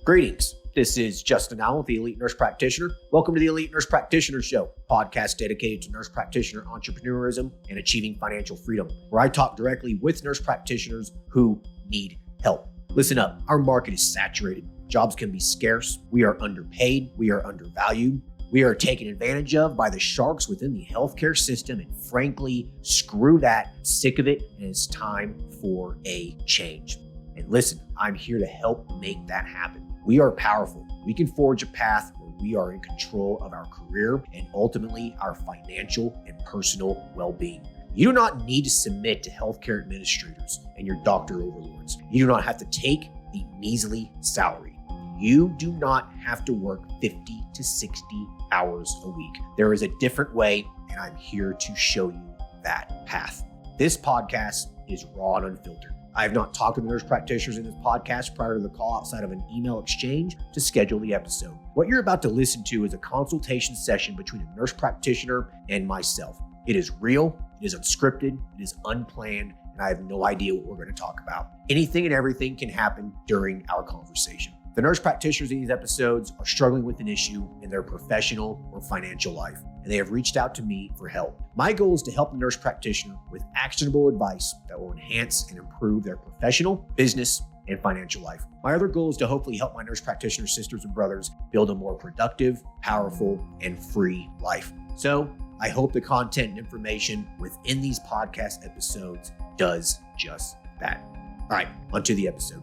Greetings. This is Justin Allen with the Elite Nurse Practitioner. Welcome to the Elite Nurse Practitioner Show, podcast dedicated to nurse practitioner entrepreneurism and achieving financial freedom, where I talk directly with nurse practitioners who need help. Listen up, our market is saturated. Jobs can be scarce. We are underpaid. We are undervalued. We are taken advantage of by the sharks within the healthcare system, and frankly, screw that. I'm sick of it, and it's time for a change. And listen, I'm here to help make that happen. We are powerful. We can forge a path where we are in control of our career and ultimately our financial and personal well-being. You do not need to submit to healthcare administrators and your doctor overlords. You do not have to take a measly salary. You do not have to work 50 to 60 hours a week. There is a different way, and I'm here to show you that path. This podcast is raw and unfiltered. I have not talked to the nurse practitioners in this podcast prior to the call outside of an email exchange to schedule the episode. What you're about to listen to is a consultation session between a nurse practitioner and myself. It is real, it is unscripted, it is unplanned, and I have no idea what we're going to talk about. Anything and everything can happen during our conversation. The nurse practitioners in these episodes are struggling with an issue in their professional or financial life, and they have reached out to me for help. My goal is to help the nurse practitioner with actionable advice that will enhance and improve their professional, business, and financial life. My other goal is to hopefully help my nurse practitioner sisters and brothers build a more productive, powerful, and free life. So I hope the content and information within these podcast episodes does just that. All right, onto the episode.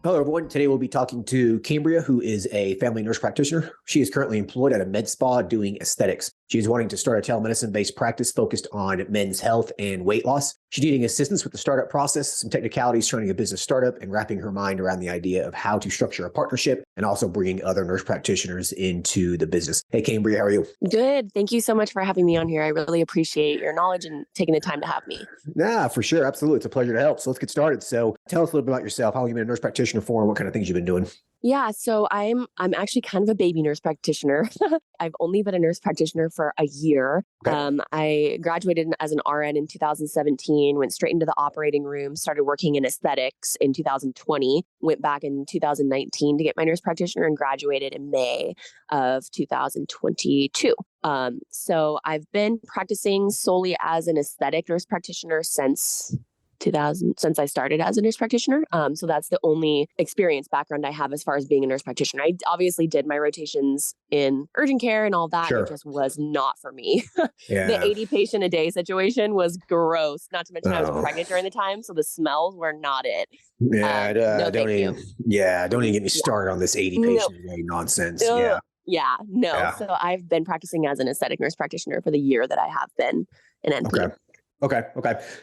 Hello, everyone. Today we'll be talking to Cambria, who is a family nurse practitioner. She is currently employed at a med spa doing aesthetics. She is wanting to start a telemedicine-based practice focused on men's health and weight loss. She's needing assistance with the startup process, some technicalities running a business startup, and wrapping her mind around the idea of how to structure a partnership and also bringing other nurse practitioners into the business. Hey, Cambria, how are you? Good. Thank you so much for having me on here. I really appreciate your knowledge and taking the time to have me. Yeah, for sure. Absolutely. It's a pleasure to help. So let's get started. So tell us a little bit about yourself. How long have you been a nurse practitioner for, and what kind of things you've been doing? Yeah, so I'm actually kind of a baby nurse practitioner. I've only been a nurse practitioner for a year. Okay. I graduated as an RN in 2017, went straight into the operating room, started working in aesthetics in 2020, went back in 2019 to get my nurse practitioner, and graduated in May of 2022. So I've been practicing solely as an aesthetic nurse practitioner since I started as a nurse practitioner. So that's the only experience background I have as far as being a nurse practitioner. I obviously did my rotations in urgent care and all that. Sure. It just was not for me. Yeah. The 80 patient a day situation was gross. Not to mention I was Oh. pregnant during the time. So the smells were not it. Yeah, No, don't thank even. you. Yeah, don't even get me started on this 80 patient a day nonsense. Yeah. Yeah, no. Yeah. So I've been practicing as an aesthetic nurse practitioner for the year that I have been an NP. Okay.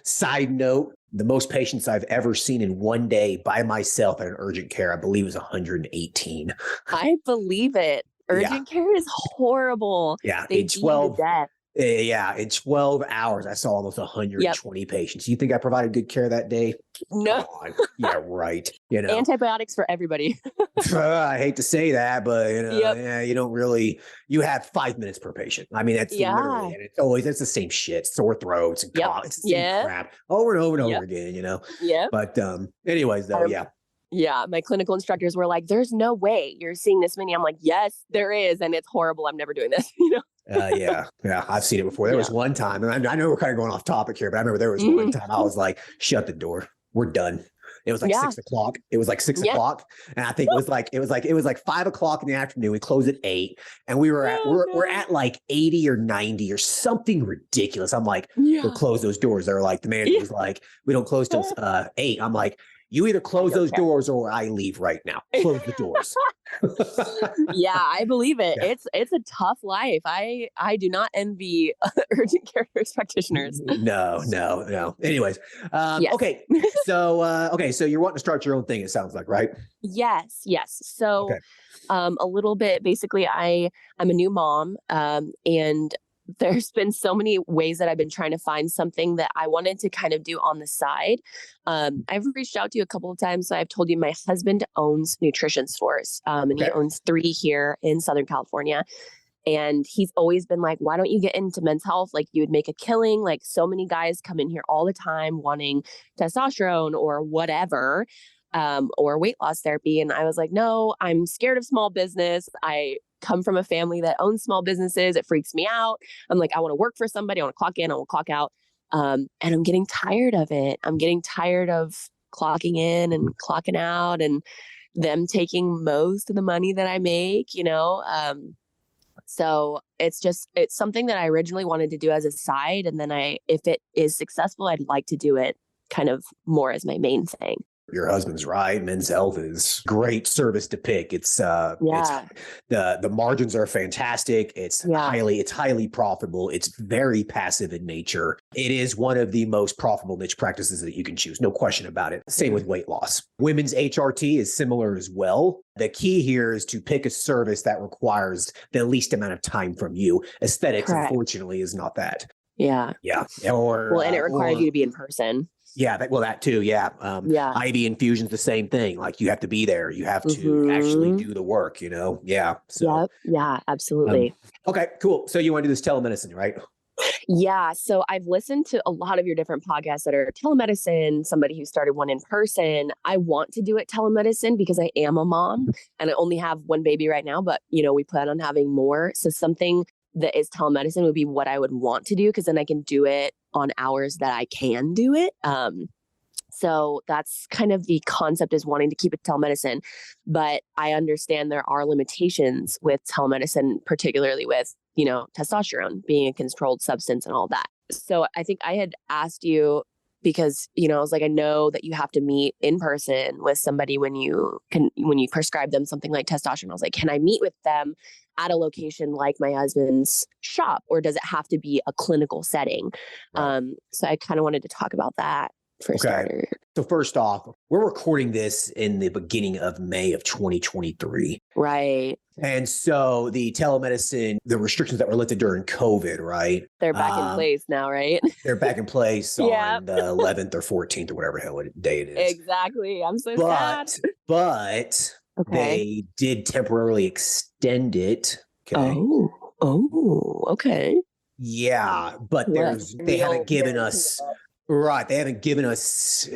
Side note, the most patients I've ever seen in one day by myself at an urgent care, I believe, was 118. I believe it. Urgent care is horrible. Yeah. They In beat you 12, to death. in 12 hours, I saw almost 120 patients. You think I provided good care that day? No. Come on. Yeah, right. You know, Antibiotics for everybody. I hate to say that, but Yep. yeah, you don't really, you have 5 minutes per patient. I mean, that's literally, and it's the same shit, sore throats and cough. It's the same crap over and over and over again, Yeah. But anyways, though, yeah. Yeah. My clinical instructors were like, there's no way you're seeing this many. I'm like, yes, there is. And it's horrible. I'm never doing this, Yeah, I've seen it before. There was one time, and I know we're kind of going off topic here, but I remember there was one time I was like, shut the door. We're done. It was like 6 o'clock. It was like 6 o'clock. And I think it was like 5 o'clock in the afternoon. We closed at 8, and we're at like 80 or 90 or something ridiculous. I'm like, we'll close those doors. They're like, the manager was like, we don't close till 8. I'm like, you either close those doors or I leave right now. Close the doors. Yeah, I believe it. Yeah. It's a tough life. I do not envy urgent care nurse practitioners. No. Anyways, okay. So you're wanting to start your own thing, it sounds like, right? Yes. So a little bit, basically, I'm a new mom, and there's been so many ways that I've been trying to find something that I wanted to kind of do on the side. I've reached out to you a couple of times. So I've told you my husband owns nutrition stores, and he owns 3 here in Southern California. And he's always been like, why don't you get into men's health? Like, you would make a killing. Like, so many guys come in here all the time wanting testosterone or whatever, or weight loss therapy. And I was like, no, I'm scared of small business. I come from a family that owns small businesses. It freaks me out. I'm like, I want to work for somebody. I want to clock in. I want to clock out. And I'm getting tired of it. I'm getting tired of clocking in and clocking out and them taking most of the money that I make, So it's something that I originally wanted to do as a side. And then if it is successful, I'd like to do it kind of more as my main thing. Your husband's right. Men's health is great service to pick. It's the margins are fantastic. It's highly profitable. It's very passive in nature. It is one of the most profitable niche practices that you can choose. No question about it. Same with weight loss. Women's HRT is similar as well. The key here is to pick a service that requires the least amount of time from you. Aesthetics, unfortunately, is not that. Yeah. Yeah. And it requires you to be in person. Yeah, that too. Yeah. IV infusions, the same thing. Like, you have to be there. You have to actually do the work, Yeah. So, yeah, absolutely. Okay, cool. So you want to do this telemedicine, right? Yeah. So I've listened to a lot of your different podcasts that are telemedicine, somebody who started one in person. I want to do it telemedicine because I am a mom and I only have one baby right now, but we plan on having more. So something that is telemedicine would be what I would want to do, because then I can do it on hours that I can do it. So that's kind of the concept, is wanting to keep it telemedicine. But I understand there are limitations with telemedicine, particularly with, testosterone being a controlled substance and all that. So I think I had asked you because, I was like, I know that you have to meet in person with somebody when you prescribe them something like testosterone. I was like, can I meet with them at a location like my husband's shop, or does it have to be a clinical setting? Right. So I kind of wanted to talk about that for starter. So first off, we're recording this in the beginning of May of 2023. Right. And so the telemedicine, the restrictions that were lifted during COVID, right? They're back in place now, right? They're back in place on the 11th or 14th or whatever hell day it is. Exactly. I'm so sad. But they did temporarily extend it. Okay. Oh, okay. Yeah, but they haven't given us... Right. They haven't given us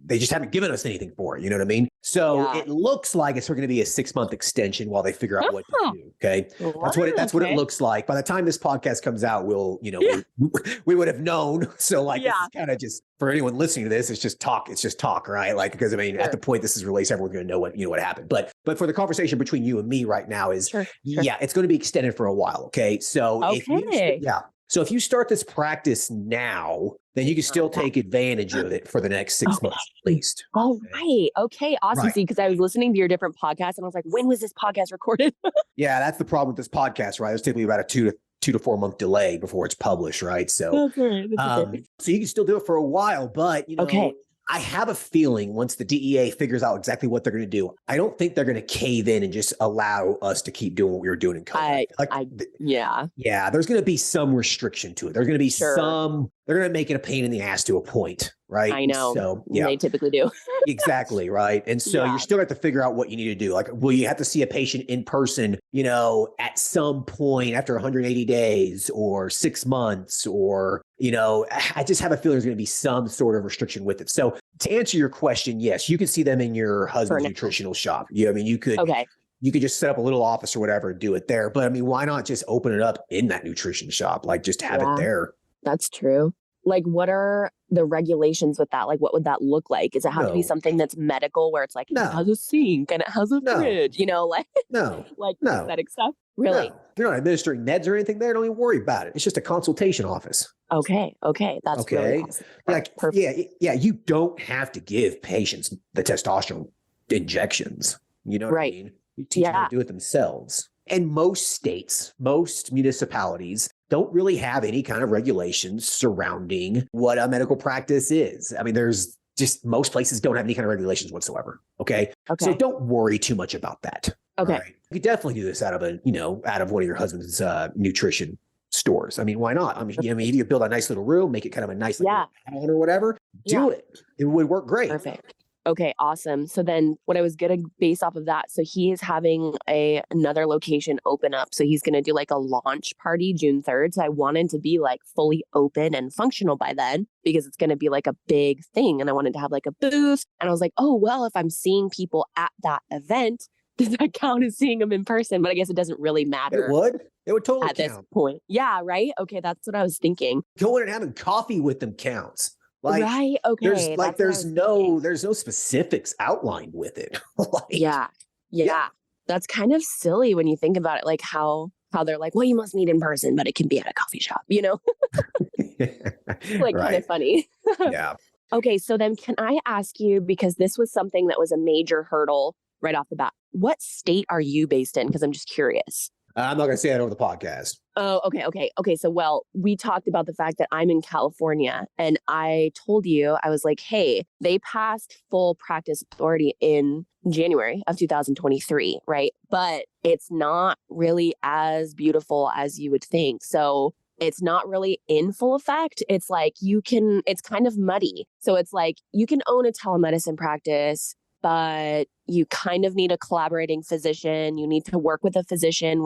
they just haven't given us anything for it. You know what I mean? So it looks like it's going to be a 6-month extension while they figure out what to do. Okay. That's what it looks like. By the time this podcast comes out, we'll, we would have known. So this is kind of just, for anyone listening to this, it's just talk. It's just talk, right? Like, because at the point this is released, everyone's going to know what happened. But for the conversation between you and me right now is, it's going to be extended for a while. Okay. So So if you start this practice now, then you can still take advantage of it for the next 6 months at least. Oh, right. Okay. Awesome. Right. See, because I was listening to your different podcasts and I was like, when was this podcast recorded? Yeah, that's the problem with this podcast, right? There's typically about a 2 to 4 month delay before it's published, right? So, so you can still do it for a while, but I have a feeling once the DEA figures out exactly what they're going to do, I don't think they're going to cave in and just allow us to keep doing what we were doing in COVID. There's going to be some restriction to it. There's going to be they're going to make it a pain in the ass to a point, right? I know. So, they typically do. Exactly, right? And so you're still going to have to figure out what you need to do. Like, will you have to see a patient in person, at some point after 180 days or 6 months or, I just have a feeling there's going to be some sort of restriction with it. So to answer your question, yes, you can see them in your husband's nutritional shop. You could just set up a little office or whatever and do it there. But why not just open it up in that nutrition shop? Like, just have it there. That's true. Like, what are the regulations with that? Like, what would that look like? Does it have to be something that's medical where it's like, it has a sink and it has a fridge, aesthetic stuff? Really? No. You're not administering meds or anything there. Don't even worry about it. It's just a consultation office. Okay. That's really awesome. You don't have to give patients the testosterone injections. You know what I mean? You teach them to do it themselves. And most states, most municipalities don't really have any kind of regulations surrounding what a medical practice is. There's just, most places don't have any kind of regulations whatsoever. Okay. So don't worry too much about that. Okay. Right? You could definitely do this out of one of your husband's nutrition stores. Why not? If you build a nice little room, make it kind of a nice little salon or whatever, do it. It would work great. Perfect. Okay, awesome. So then what I was going to base off of that, so he is having another location open up. So he's going to do like a launch party June 3rd. So I wanted to be like fully open and functional by then because it's going to be like a big thing. And I wanted to have like a booth. And I was like, oh, well, if I'm seeing people at that event, does that count as seeing them in person? But I guess it doesn't really matter. It would. It would totally at count. This point. Yeah, right? Okay, that's what I was thinking. Going and having coffee with them counts. Like, right. Okay. there's no specifics outlined with it. Like, yeah. That's kind of silly when you think about it, like how they're like, well, you must meet in person, but it can be at a coffee shop, like kind of funny. Yeah. Okay. So then can I ask you, because this was something that was a major hurdle right off the bat, what state are you based in? Because I'm just curious. I'm not going to say that over the podcast. Oh, okay. So, well, we talked about the fact that I'm in California and I told you, I was like, hey, they passed full practice authority in January of 2023, right? But it's not really as beautiful as you would think. So it's not really in full effect. It's like it's kind of muddy. So it's like you can own a telemedicine practice, but you kind of need a collaborating physician. You need to work with a physician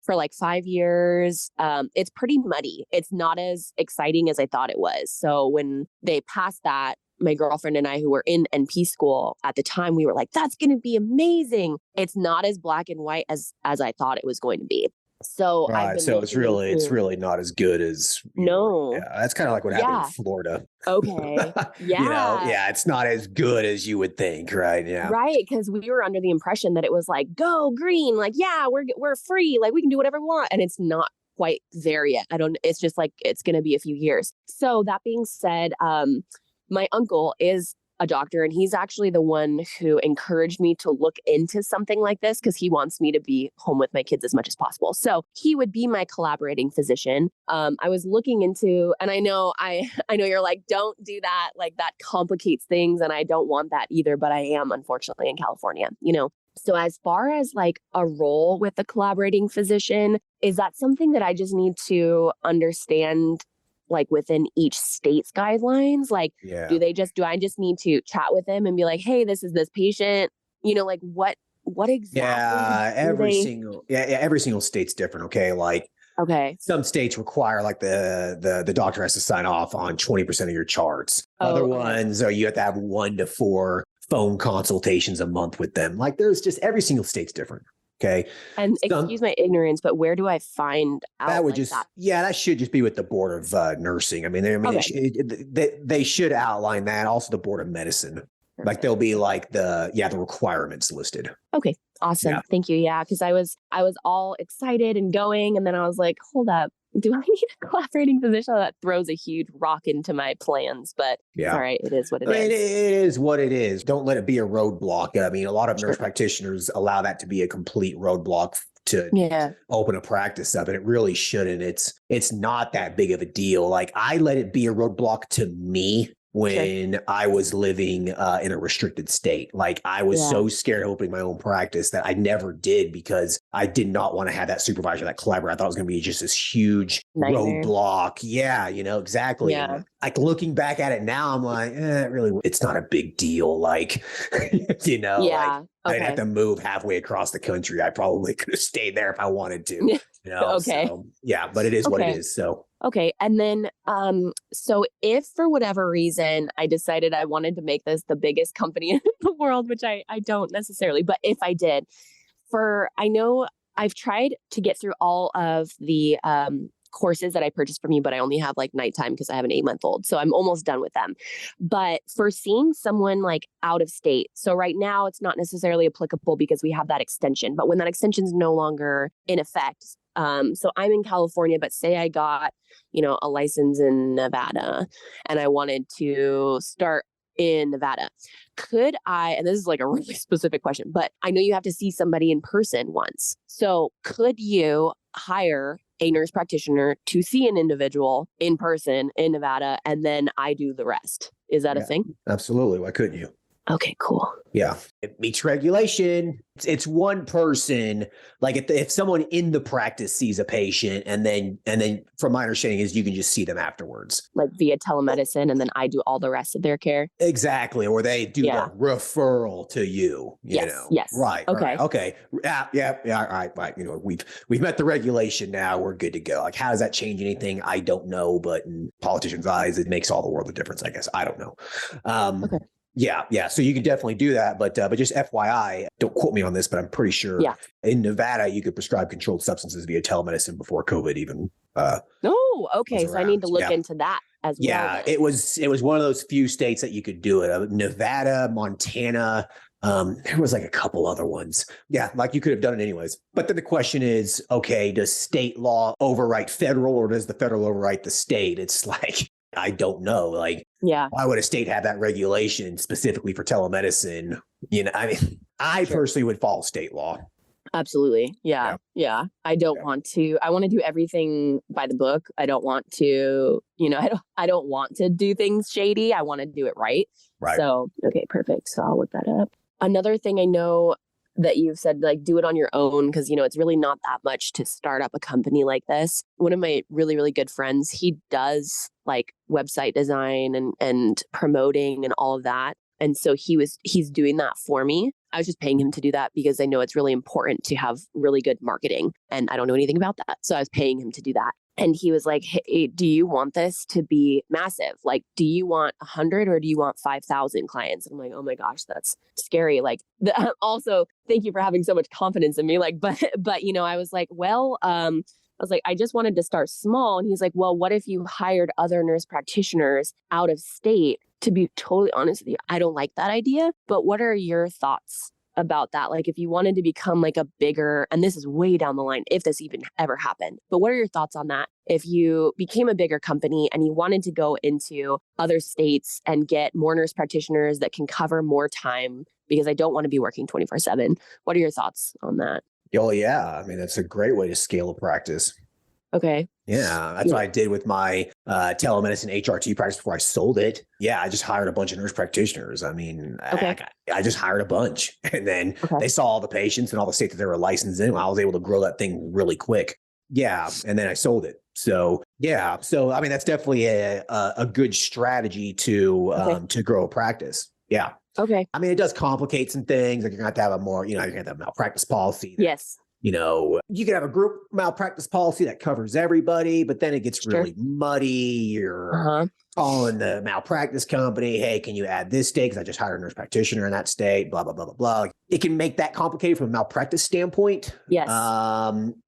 for like 5 years. It's pretty muddy. It's not as exciting as I thought it was. So when they passed that, my girlfriend and I, who were in NP school at the time, we were like, that's going to be amazing. It's not as black and white as I thought it was going to be. So right, so it's really not as good as no. Yeah, that's kind of like what happened in Florida. Okay. Yeah. It's not as good as you would think, right? Yeah. Right, because we were under the impression that it was like go green, like we're free, like we can do whatever we want, and it's not quite there yet. It's just like it's going to be a few years. So that being said, my uncle is a doctor, and he's actually the one who encouraged me to look into something like this because he wants me to be home with my kids as much as possible. So he would be my collaborating physician. I was looking into, and I know you're like, don't do that. Like that complicates things. And I don't want that either, but I am unfortunately in California, So as far as like a role with the collaborating physician, is that something that I just need to understand like within each state's guidelines? Like, do I just need to chat with them and be like, hey, this is this patient, like what exactly? Yeah. Every single state's different. Okay. Like, okay. Some states require like the doctor has to sign off on 20% of your charts. Other ones are you have to have 1 to 4 phone consultations a month with them. Like there's just every single state's different. Okay. And excuse my ignorance, but where do I find out? That would that should just be with the Board of Nursing. I mean, they should outline that. Also, the Board of Medicine. Perfect. Like there'll be like the requirements listed. Okay. Awesome. Yeah. Thank you. Yeah. Because I was all excited and going, and then I was like, hold up. Do I need a collaborating physician? That throws a huge rock into my plans, but it's all right. It is what it is. It is what it is. Don't let it be a roadblock. I mean, a lot of nurse practitioners allow that to be a complete roadblock to open a practice up, and it really shouldn't. It's not that big of a deal. Like I let it be a roadblock to me when I was living in a restricted state. Like I was so scared of opening my own practice that I never did because I did not want to have that supervisor, that collaborator. I thought it was going to be just this huge roadblock. Yeah, exactly. Yeah. Like looking back at it now, I'm like, it's not a big deal. Like, like I'd have to move halfway across the country. I probably could have stayed there if I wanted to. Okay. So, but it is what it is. So. Okay. And then, so if for whatever reason I decided I wanted to make this the biggest company in the world, which I don't necessarily, but if I did, I know I've tried to get through all of the courses that I purchased from you, but I only have like nighttime because I have an 8-month-old. So I'm almost done with them. But for seeing someone like out of state, so right now it's not necessarily applicable because we have that extension, but when that extension is no longer in effect, so I'm in California, but say I got, a license in Nevada and I wanted to start in Nevada. Could I, and this is like a really specific question, but I know you have to see somebody in person once. So could you hire a nurse practitioner to see an individual in person in Nevada, and then I do the rest? Is that a thing? Absolutely. Why couldn't you? Okay, cool. Yeah. It meets regulation. It's one person. Like if someone in the practice sees a patient and then from my understanding is you can just see them afterwards. Like via telemedicine, and then I do all the rest of their care. Exactly. Or they do the referral to you, you know. Yes. Right. Okay. Right, okay. Yeah. All right. Right. You know, we've met the regulation now. We're good to go. Like, how does that change anything? I don't know. But in politicians' eyes, it makes all the world of difference, I guess. I don't know. Okay. Yeah. So you can definitely do that, but just FYI, don't quote me on this, but I'm pretty sure in Nevada you could prescribe controlled substances via telemedicine before COVID even. Okay. So I need to look into that as well. Yeah, it was one of those few states that you could do it. Nevada, Montana. There was like a couple other ones. Yeah, like you could have done it anyways. But then the question is, okay, does state law overwrite federal, or does the federal overwrite the state? It's like, I don't know. Like, why would a state have that regulation specifically for telemedicine? You know, I mean, I personally would follow state law. Absolutely. Yeah. I don't want to. I want to do everything by the book. I don't want to, I don't want to do things shady. I want to do it right. Right. So, okay, perfect. So I'll look that up. Another thing I know that you've said, like, do it on your own, because, it's really not that much to start up a company like this. One of my really, really good friends, he does like website design and promoting and all of that. And so he's doing that for me. I was just paying him to do that because I know it's really important to have really good marketing. And I don't know anything about that. So I was paying him to do that. And he was like, hey, do you want this to be massive? Like, do you want 100 or do you want 5,000 clients? And I'm like, oh my gosh, that's scary. Like, also, thank you for having so much confidence in me. Like, but I was like, well, I just wanted to start small. And he's like, well, what if you hired other nurse practitioners out of state? To be totally honest with you, I don't like that idea. But what are your thoughts about that? Like, if you wanted to become like a bigger, and this is way down the line, if this even ever happened, but what are your thoughts on that? If you became a bigger company and you wanted to go into other states and get more nurse practitioners that can cover more time, because I don't want to be working 24/7. What are your thoughts on that? Oh, yeah. I mean, that's a great way to scale a practice. Okay. Yeah, that's what I did with my telemedicine HRT practice before I sold it. Yeah, I just hired a bunch of nurse practitioners. I mean, I just hired a bunch, and then they saw all the patients and all the states that they were licensed in. I was able to grow that thing really quick. Yeah, and then I sold it. So I mean, that's definitely a good strategy to grow a practice. Yeah. Okay. I mean, it does complicate some things. Like, you're going to have to have you're going to have to have a malpractice policy. Yes. You can have a group malpractice policy that covers everybody, but then it gets really muddy. You're calling the malpractice company, hey, can you add this state? Because I just hired a nurse practitioner in that state, blah, blah, blah, blah, blah. It can make that complicated from a malpractice standpoint. Yes.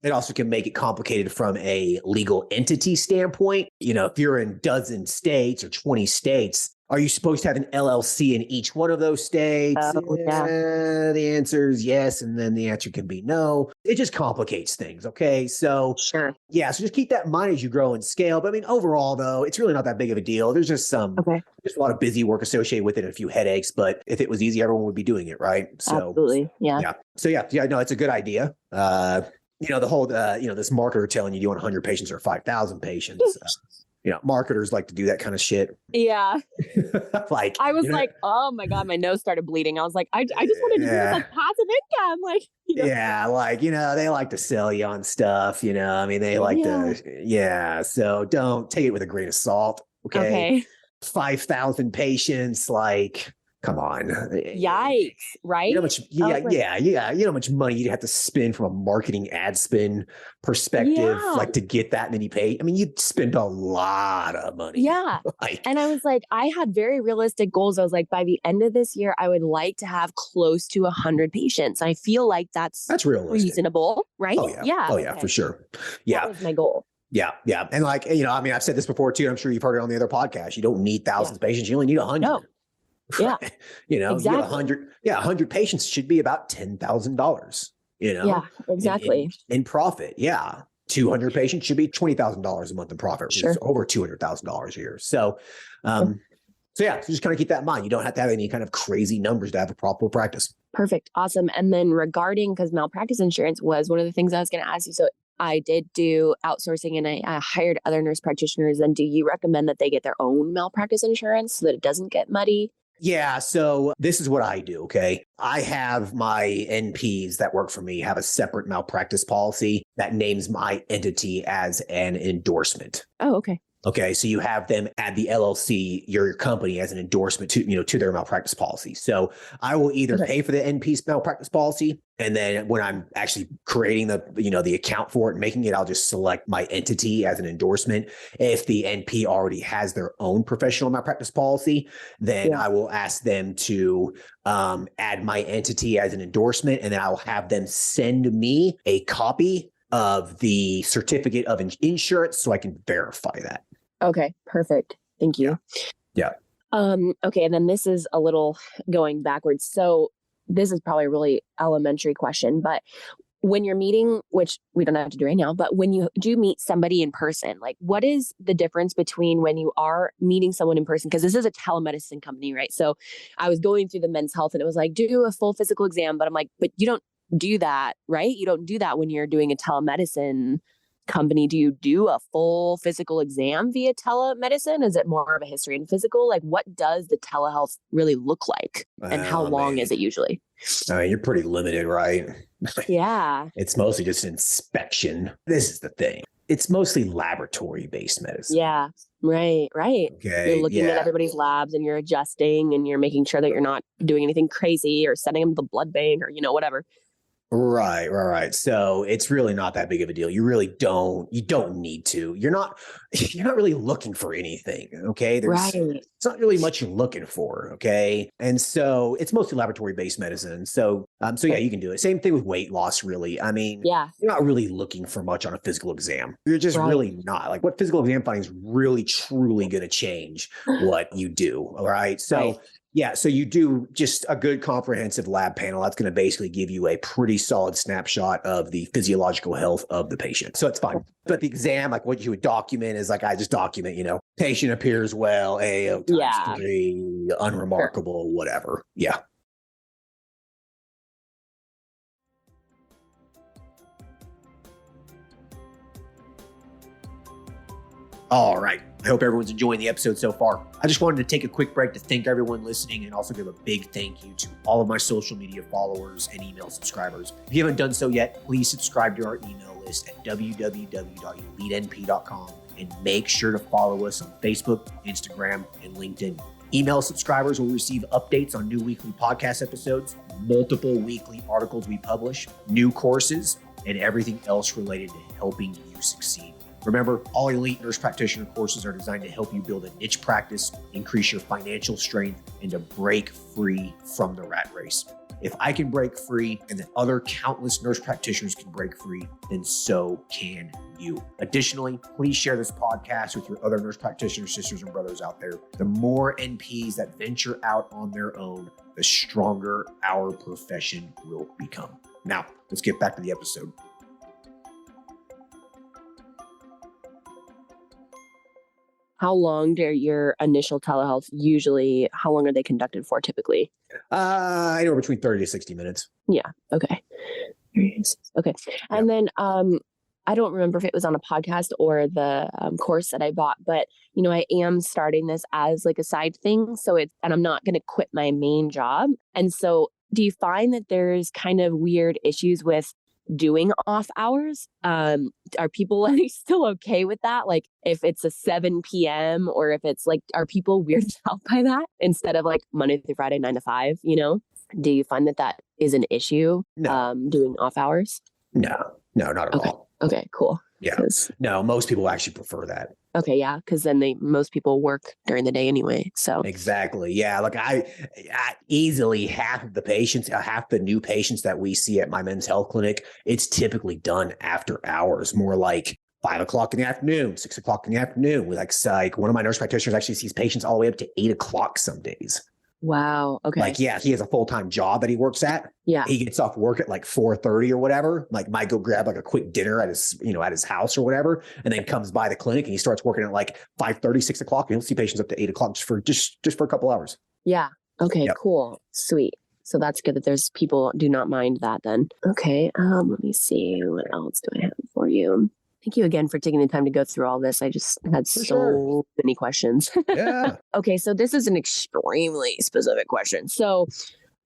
It also can make it complicated from a legal entity standpoint. If you're in dozen states or 20 states, are you supposed to have an LLC in each one of those states? The answer is yes. And then the answer can be no. It just complicates things. Okay. So so just keep that in mind as you grow and scale. But I mean, overall though, it's really not that big of a deal. There's just just a lot of busy work associated with it and a few headaches, but if it was easy, everyone would be doing it. Right. So absolutely. Yeah. So no, it's a good idea. The whole, this marketer telling you want 100 patients or 5,000 patients. Marketers like to do that kind of shit. Yeah. Like, I was like, oh my God, my nose started bleeding. I was like, I just wanted to do this like passive income. Like, yeah, like, they like to sell you on stuff, I mean, they like to, so don't take it with a grain of salt. Okay. 5,000 patients, like, come on. Yikes, right? You know how much money you'd have to spend from a marketing ad spend perspective, like to get that many paid. I mean, you'd spend a lot of money. Yeah. And I was like, I had very realistic goals. I was like, by the end of this year, I would like to have close to 100 patients. I feel like that's realistic. Reasonable, right? Oh, yeah. Oh, yeah, for sure. Yeah. That was my goal. Yeah. And like, I mean, I've said this before too. I'm sure you've heard it on the other podcast. You don't need thousands of patients. You only need 100. No. Yeah. Exactly. 100 patients should be about $10,000, Yeah, exactly. In profit. Yeah. 200 patients should be $20,000 a month in profit, which is over $200,000 a year. So, so just kind of keep that in mind. You don't have to have any kind of crazy numbers to have a profitable practice. Perfect. Awesome. And then regarding, because malpractice insurance was one of the things I was going to ask you. So I did do outsourcing and I hired other nurse practitioners. And do you recommend that they get their own malpractice insurance so that it doesn't get muddy? Yeah. So this is what I do. Okay. I have my NPs that work for me have a separate malpractice policy that names my entity as an endorsement. Oh, okay. Okay, so you have them add the LLC, your company, as an endorsement to their malpractice policy. So I will either pay for the NP's malpractice policy, and then when I'm actually creating the account for it and making it, I'll just select my entity as an endorsement. If the NP already has their own professional malpractice policy, then I will ask them to add my entity as an endorsement, and then I'll have them send me a copy of the certificate of insurance so I can verify that. Okay, perfect. Thank you. Yeah. Okay, and then this is a little going backwards. So this is probably a really elementary question, but when you're meeting, which we don't have to do right now, but when you do meet somebody in person, like what is the difference between when you are meeting someone in person? Because this is a telemedicine company, right? So I was going through the Men's Health and it was like, do a full physical exam. But I'm like, but you don't do that, right? You don't do that when you're doing a telemedicine company. Do you do a full physical exam via telemedicine? Is it more of a history and physical? Like what does the telehealth really look like? And how long is it usually? You're pretty limited, right? Yeah. It's mostly just inspection. This is the thing. It's mostly laboratory-based medicine. Yeah. Right. Okay. You're looking at everybody's labs and you're adjusting and you're making sure that you're not doing anything crazy or sending them to the blood bank or, whatever. Right. So it's really not that big of a deal. You don't need to. You're not really looking for anything. Okay. It's not really much you're looking for. Okay. And so it's mostly laboratory based medicine. So yeah, you can do it. Same thing with weight loss, really. I mean, you're not really looking for much on a physical exam. You're just really not. Like what physical exam finding is really, truly going to change what you do. All right. So yeah, so you do just a good comprehensive lab panel. That's going to basically give you a pretty solid snapshot of the physiological health of the patient. So it's fine. But the exam, like what you would document is like, I just document, patient appears well, AO times 3, unremarkable, whatever. Yeah. All right. I hope everyone's enjoying the episode so far. I just wanted to take a quick break to thank everyone listening and also give a big thank you to all of my social media followers and email subscribers. If you haven't done so yet, please subscribe to our email list at www.elitenp.com and make sure to follow us on Facebook, Instagram, and LinkedIn. Email subscribers will receive updates on new weekly podcast episodes, multiple weekly articles we publish, new courses, and everything else related to helping you succeed. Remember, all Elite Nurse Practitioner courses are designed to help you build a niche practice, increase your financial strength, and to break free from the rat race. If I can break free and then other countless nurse practitioners can break free, then so can you. Additionally, please share this podcast with your other nurse practitioner sisters and brothers out there. The more NPs that venture out on their own, the stronger our profession will become. Now, let's get back to the episode. How long do your initial telehealth how long are they conducted for typically? Anywhere between 30 to 60 minutes. Yeah. Okay. Okay. And then I don't remember if it was on a podcast or the course that I bought, but I am starting this as like a side thing. And I'm not going to quit my main job. And so do you find that there's kind of weird issues with doing off hours? Are people still okay with that? Like if it's a 7 p.m. or if it's like, are people weirded out by that instead of like Monday through Friday, 9 to 5, Do you find that is an issue? No. Doing off hours? No, not at all. Okay, cool. Yeah. No, most people actually prefer that. Okay, yeah, because then most people work during the day anyway. So exactly, yeah. Like I easily half the new patients that we see at my men's health clinic, it's typically done after hours, more like 5 o'clock in the afternoon, 6 o'clock in the afternoon. Like one of my nurse practitioners actually sees patients all the way up to 8 o'clock some days. Wow. Okay. Like, yeah, he has a full-time job that he works at. Yeah. He gets off work at like 4:30 or whatever. Like might go grab like a quick dinner at his house or whatever. And then comes by the clinic and he starts working at like 5:30, 6 o'clock. And he'll see patients up to 8 o'clock just for a couple hours. Yeah. Okay, Cool. Sweet. So that's good that there's people do not mind that then. Okay. Let me see. What else do I have for you? Thank you again for taking the time to go through all this. I just had so many questions. Yeah. Okay, so this is an extremely specific question. So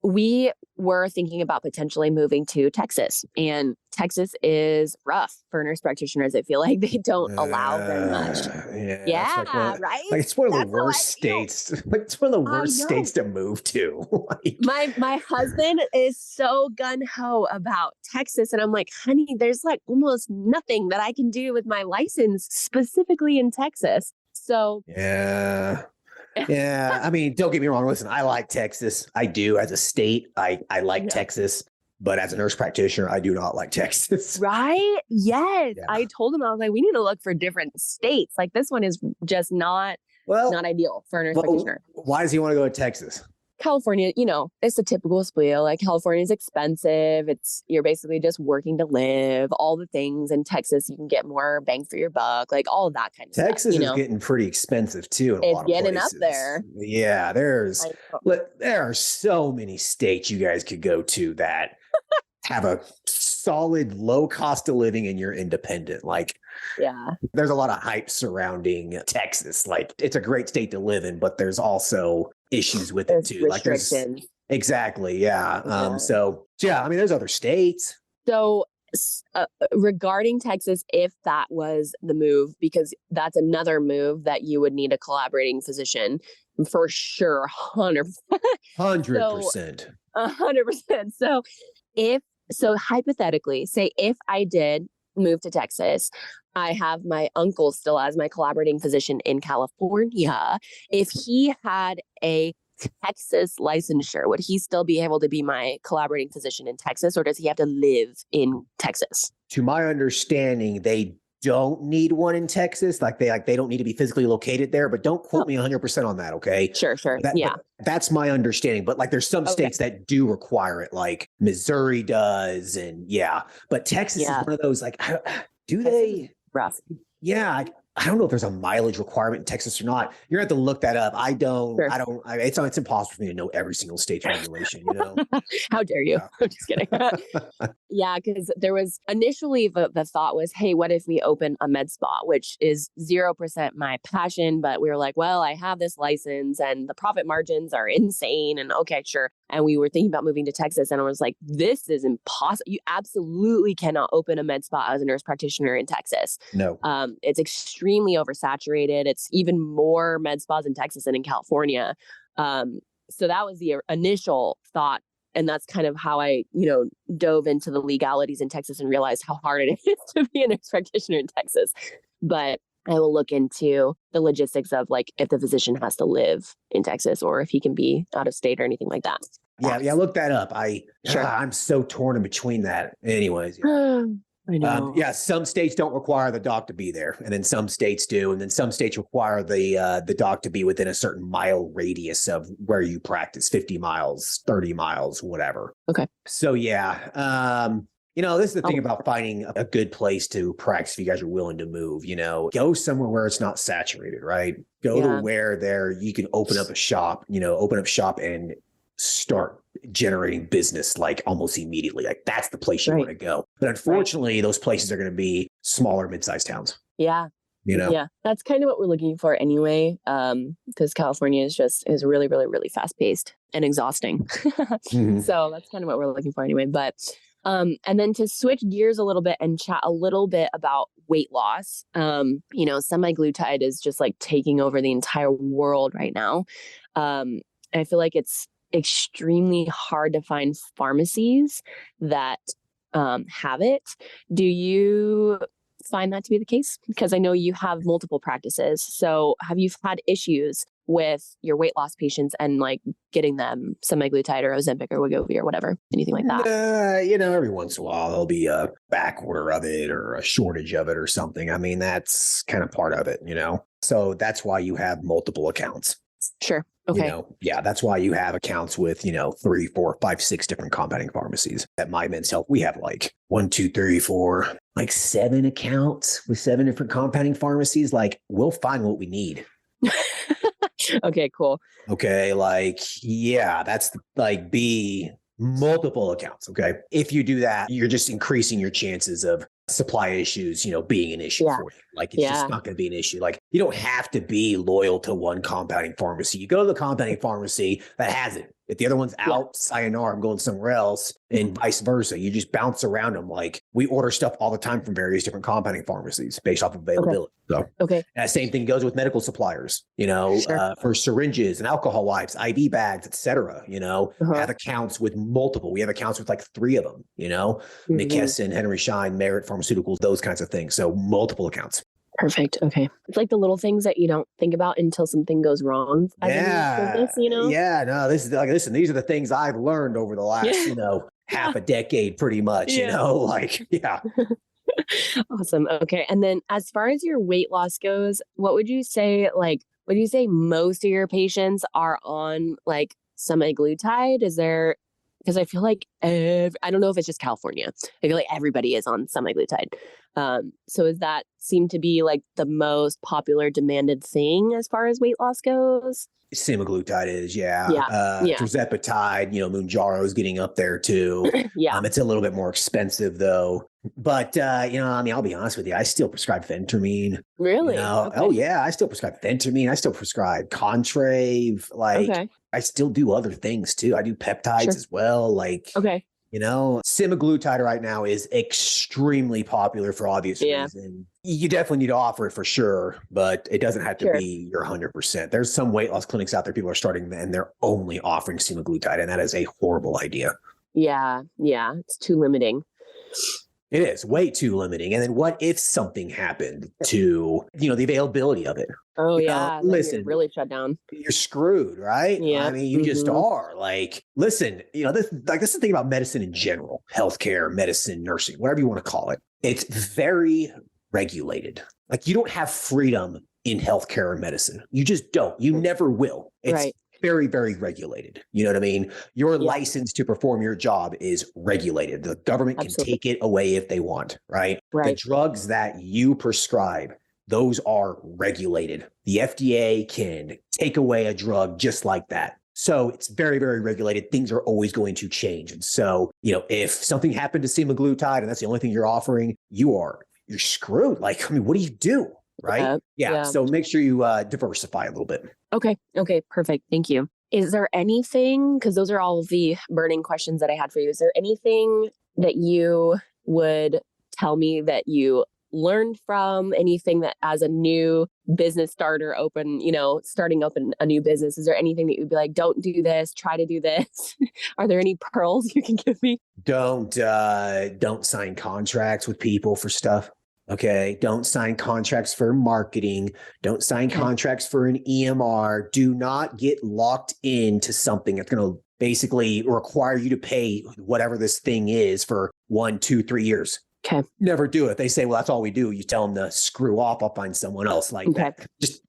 we were thinking about potentially moving to Texas, and Texas is rough for nurse practitioners. I feel like they don't allow very much. Yeah, that's Yeah, right? it's one of the That's how I worst feel. states. Like it's one of the I worst know. states to move to. Like, My husband is so gun ho about Texas, and I'm like, honey, there's like almost nothing that I can do with my license specifically in Texas. So yeah. Yeah. I mean, don't get me wrong. Listen, I like Texas. I do as a state. I like yeah. Texas, but as a nurse practitioner, I do not like Texas. Right? Yes. Yeah. I told him, I was like, we need to look for different states. Like this one is just not ideal for a nurse practitioner. Why does he want to go to Texas? California, it's a typical spiel. Like California is expensive. You're basically just working to live, all the things. In Texas, you can get more bang for your buck, like all of that kind of Texas stuff. is getting pretty expensive too in a It's lot of getting places. up there. Yeah, there are so many states you guys could go to that have a solid low cost of living and you're independent. Like, yeah, there's a lot of hype surrounding Texas. Like, it's a great state to live in, but there's also issues with it too. Like, exactly, yeah. So yeah, I mean, there's other states. So regarding Texas, if that was the move, because that's another move that you would need a collaborating physician for sure, 100%. 100%. 100%. So hypothetically, say if I did move to Texas, I have my uncle still as my collaborating physician in California. If he had a Texas licensure, would he still be able to be my collaborating physician in Texas, or does he have to live in Texas? To my understanding, they don't need one in Texas. They don't need to be physically located there, but don't quote me 100% on that. Okay. Sure. That's my understanding. But like, there's some states that do require it, like Missouri does. And but Texas is one of those, like, do they? Rough. Yeah. I don't know if there's a mileage requirement in Texas or not. You're gonna have to look that up. It's impossible for me to know every single state's regulation, How dare you? Yeah. I'm just kidding. Yeah, because there was initially the thought was, hey, what if we open a med spa, which is 0% my passion, but we were like, well, I have this license and the profit margins are insane, and okay, sure. And we were thinking about moving to Texas, and I was like, this is impossible. You absolutely cannot open a med spa as a nurse practitioner in Texas. No. It's extremely oversaturated. It's even more med spas in Texas than in California. So that was the initial thought. And that's kind of how I, dove into the legalities in Texas and realized how hard it is to be a nurse practitioner in Texas. But I will look into the logistics of like if the physician has to live in Texas or if he can be out of state or anything like that. Yeah, look that up. I'm so torn in between that. Anyways. I know. Some states don't require the doc to be there, and then some states do, and then some states require the doc to be within a certain mile radius of where you practice, 50 miles, 30 miles, whatever. Okay. So this is the thing about finding a good place to practice if you guys are willing to move. Go somewhere where it's not saturated, right? Go to where there you can open up shop and start generating business like almost immediately. Like that's the place you want to go. But unfortunately, those places are going to be smaller, mid-sized towns. Yeah. Yeah, that's kind of what we're looking for anyway. Because California is really, really, really fast paced and exhausting. Mm-hmm. So that's kind of what we're looking for anyway. But and then to switch gears a little bit and chat a little bit about weight loss. Semaglutide is just like taking over the entire world right now. I feel like it's extremely hard to find pharmacies that have it. Do you find that to be the case? Because I know you have multiple practices. So have you had issues with your weight loss patients and like getting them semaglutide or Ozempic or Wegovy or whatever, anything like that? Every once in a while there'll be a back order of it or a shortage of it or something. I mean, that's kind of part of it, So that's why you have multiple accounts. Sure. Okay. That's why you have accounts with, 3, 4, 5, 6 different compounding pharmacies. At My Men's Health, we have like 1, 2, 3, 4, like 7 accounts with 7 different compounding pharmacies. Like we'll find what we need. Okay, cool. Okay. That's like multiple accounts. Okay. If you do that, you're just increasing your chances of supply issues, being an issue Yeah. for you. Like it's just not going to be an issue. Like you don't have to be loyal to one compounding pharmacy. You go to the compounding pharmacy that has it. If the other one's out, sayonara, I'm going somewhere else, and vice versa. You just bounce around them. Like we order stuff all the time from various different compounding pharmacies based off of availability. Okay. And that same thing goes with medical suppliers, for syringes and alcohol wipes, IV bags, et cetera, have accounts with multiple. We have accounts with like 3 of them, McKesson, Henry Schein, Merit Pharmaceuticals, those kinds of things. So multiple accounts. Perfect. Okay. It's like the little things that you don't think about until something goes wrong. Yeah. No, this is like, listen, these are the things I've learned over the last, half a decade pretty much, Awesome. Okay. And then as far as your weight loss goes, what would you say, would you say most of your patients are on like semaglutide? Because I feel like, I don't know if it's just California. I feel like everybody is on semaglutide. So does that seem to be like the most popular demanded thing as far as weight loss goes? Semaglutide is, tirzepatide, Mounjaro is getting up there too. It's a little bit more expensive though. But, I'll be honest with you. I still prescribe phentermine. Really? Okay. Oh yeah. I still prescribe phentermine. I still prescribe Contrave. I still do other things too. I do peptides as well. Semaglutide right now is extremely popular for obvious reasons. You definitely need to offer it for sure, but it doesn't have to be your 100%. There's some weight loss clinics out there, people are starting and they're only offering semaglutide, and that is a horrible idea. Yeah. It's too limiting. It is way too limiting. And then what if something happened to, the availability of it? Oh, listen, you're really shut down. You're screwed, right? Yeah. I mean, you just are. Listen, this is the thing about medicine in general, healthcare, medicine, nursing, whatever you want to call it. It's very regulated. You don't have freedom in healthcare or medicine. You just don't. You never will. It's very, very regulated. You know what I mean? Your license to perform your job is regulated. The government can take it away if they want, right? The drugs that you prescribe, those are regulated. The FDA can take away a drug just like that. So it's very, very regulated. Things are always going to change. And so, if something happened to semaglutide and that's the only thing you're offering, you're screwed. What do you do? Right? So make sure you diversify a little bit. Okay. Perfect. Thank you. Is there anything, because those are all of the burning questions that I had for you. Is there anything that you would tell me that you learned from, anything that as a new business starter starting up a new business, is there anything that you'd be like, don't do this, try to do this? Are there any pearls you can give me? Don't sign contracts with people for stuff. Okay. Don't sign contracts for marketing. Don't sign contracts for an EMR. Do not get locked into something that's going to basically require you to pay whatever this thing is for 1, 2, 3 years. Okay. Never do it. If they say, well, that's all we do, you tell them to screw off. I'll find someone else that. Just,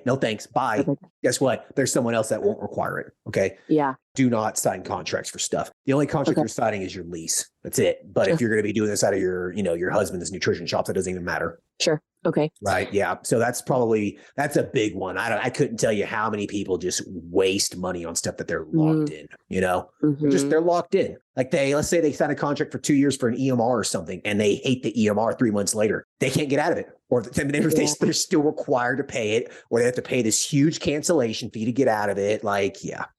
no thanks. Bye. Okay. Guess what? There's someone else that won't require it. Okay. Yeah. Do not sign contracts for stuff. The only contract you're signing is your lease. That's it. But if you're going to be doing this out of your husband's nutrition shop, that doesn't even matter. Sure. Okay. Right. Yeah. So that's a big one. I couldn't tell you how many people just waste money on stuff that they're locked in, they're locked in. Let's say they sign a contract for 2 years for an EMR or something, and they hate the EMR 3 months later. They can't get out of it. Or they're still required to pay it, or they have to pay this huge cancellation fee to get out of it.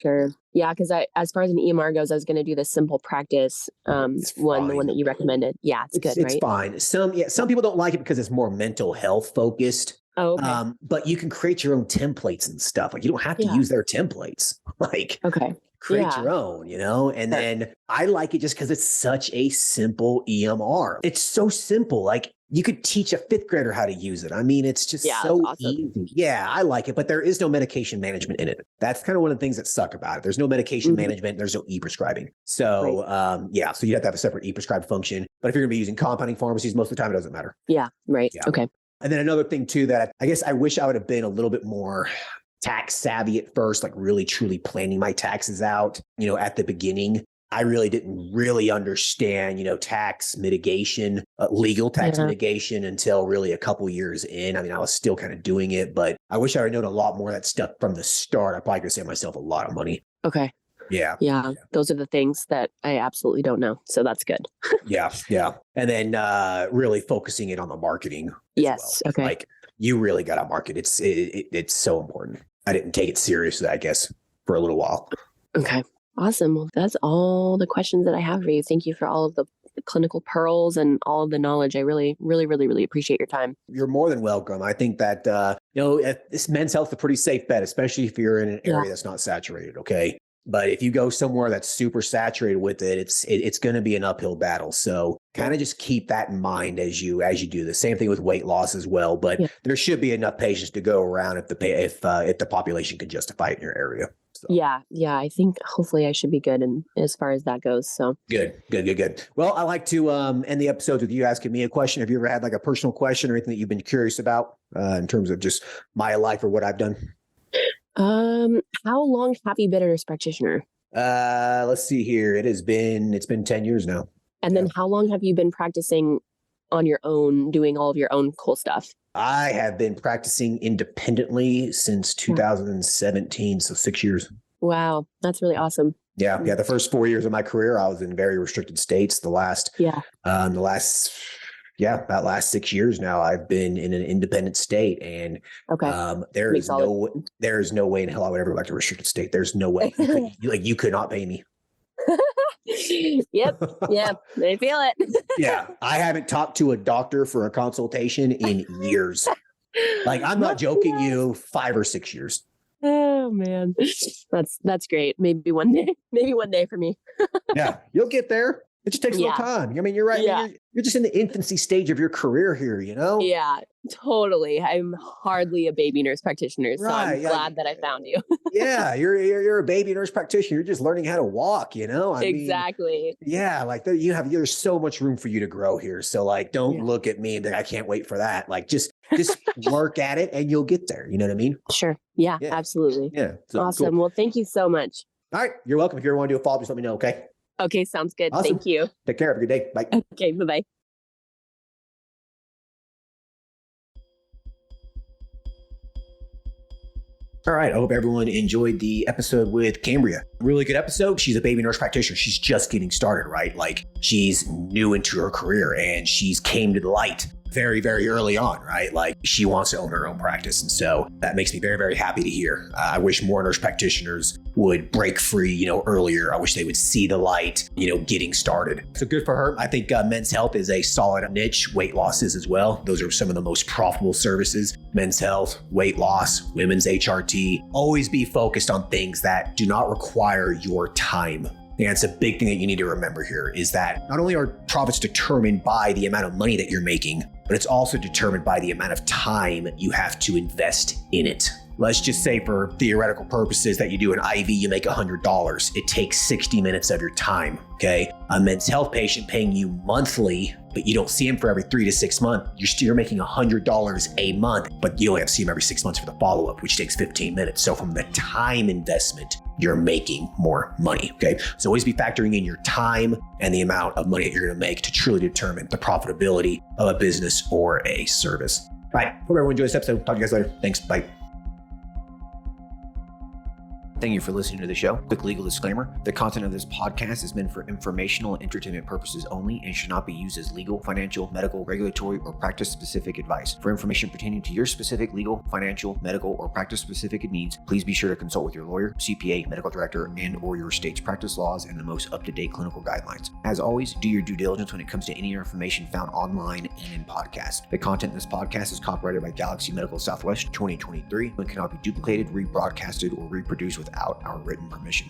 Sure. Yeah. Because as far as an EMR goes, I was going to do the simple practice the one that you recommended. Yeah, it's good, right? It's fine. Some people don't like it because it's more mental health focused. Oh, okay. But you can create your own templates and stuff. You don't have to use their templates. Create your own, and then I like it just because it's such a simple EMR. It's so simple. You could teach a 5th grader how to use it. I mean, it's just so easy. Yeah, I like it, but there is no medication management in it. That's kind of one of the things that suck about it. There's no medication management. There's no e-prescribing. So, so you have to have a separate e-prescribe function. But if you're going to be using compounding pharmacies, most of the time, it doesn't matter. Yeah, right. Yeah. Okay. And then another thing too, that I guess I wish I would have been a little bit more tax savvy at first, really truly planning my taxes out, at the beginning. I really didn't really understand, tax mitigation, legal tax mitigation until really a couple years in. I mean, I was still kind of doing it, but I wish I had known a lot more of that stuff from the start. I probably could save myself a lot of money. Okay. Yeah. Yeah. Those are the things that I absolutely don't know. So that's good. Yeah. Yeah. And then really focusing it on the marketing as Yes. well. Okay. Like you really got to market. It's so important. I didn't take it seriously, I guess, for a little while. Okay. Awesome. Well, that's all the questions that I have for you. Thank you for all of the clinical pearls and all of the knowledge. I really, really, really, really appreciate your time. You're more than welcome. I think that, this men's health is a pretty safe bet, especially if you're in an area that's not saturated. Okay. But if you go somewhere that's super saturated with it, it's going to be an uphill battle. So kind of just keep that in mind as you do the same thing with weight loss as well. But there should be enough patients to go around if the population can justify it in your area. So. Yeah. I think hopefully I should be good and as far as that goes. So good. Well, I like to end the episodes with you asking me a question. Have you ever had like a personal question or anything that you've been curious about in terms of just my life or what I've done? How long have you been a nurse practitioner? Let's see here. It's been 10 years now. And then how long have you been practicing on your own, doing all of your own cool stuff? I have been practicing independently since 2017, so 6 years. Wow, that's really awesome. Yeah. The first 4 years of my career, I was in very restricted states. About last 6 years now, I've been in an independent state, and there's no way in hell I would ever go back to a restricted state. There's no way. You could not pay me. Yep. Yeah. I feel it. Yeah. I haven't talked to a doctor for a consultation in years. Like, I'm not joking you, 5 or 6 years. Oh man. That's great. Maybe one day for me. Yeah. You'll get there. It just takes a little time. I mean, you're right. Yeah. You're just in the infancy stage of your career here, you know? Yeah, totally. I'm hardly a baby nurse practitioner, so I'm glad that I found you. Yeah, you're a baby nurse practitioner. You're just learning how to walk, you know? Exactly. There's so much room for you to grow here. So like, don't look at me and think, I can't wait for that. Like, just work at it and you'll get there. You know what I mean? Sure. Yeah. Absolutely. Yeah. So, awesome. Cool. Well, thank you so much. All right. You're welcome. If you ever want to do a follow-up, just let me know. Okay. Okay. Sounds good. Awesome. Thank you. Take care. Have a good day. Bye. Okay. Bye-bye. All right. I hope everyone enjoyed the episode with Cambria. Really good episode. She's a baby nurse practitioner. She's just getting started, right? Like, she's new into her career and she's came to the light very, very early on, right? Like, she wants to own her own practice. And so that makes me very, very happy to hear. I wish more nurse practitioners would break free, earlier. I wish they would see the light, getting started. So good for her. I think men's health is a solid niche. Weight loss is as well. Those are some of the most profitable services. Men's health, weight loss, women's HRT. Always be focused on things that do not require your time. And it's a big thing that you need to remember here is that not only are profits determined by the amount of money that you're making, but it's also determined by the amount of time you have to invest in it. Let's just say for theoretical purposes that you do an IV, you make $100. It takes 60 minutes of your time, okay? A men's health patient paying you monthly, but you don't see him for every 3 to 6 months. You're making $100 a month, but you only have to see him every 6 months for the follow-up, which takes 15 minutes. So from the time investment, you're making more money, okay? So always be factoring in your time and the amount of money that you're gonna make to truly determine the profitability of a business or a service. All right, hope everyone enjoyed this episode. Talk to you guys later. Thanks, bye. Thank you for listening to the show. Quick legal disclaimer. The content of this podcast is meant for informational and entertainment purposes only and should not be used as legal, financial, medical, regulatory, or practice-specific advice. For information pertaining to your specific legal, financial, medical, or practice-specific needs, please be sure to consult with your lawyer, CPA, medical director, and/or your state's practice laws and the most up-to-date clinical guidelines. As always, do your due diligence when it comes to any information found online and in podcasts. The content in this podcast is copyrighted by Galaxy Medical Southwest 2023 and cannot be duplicated, rebroadcasted, or reproduced without our written permission.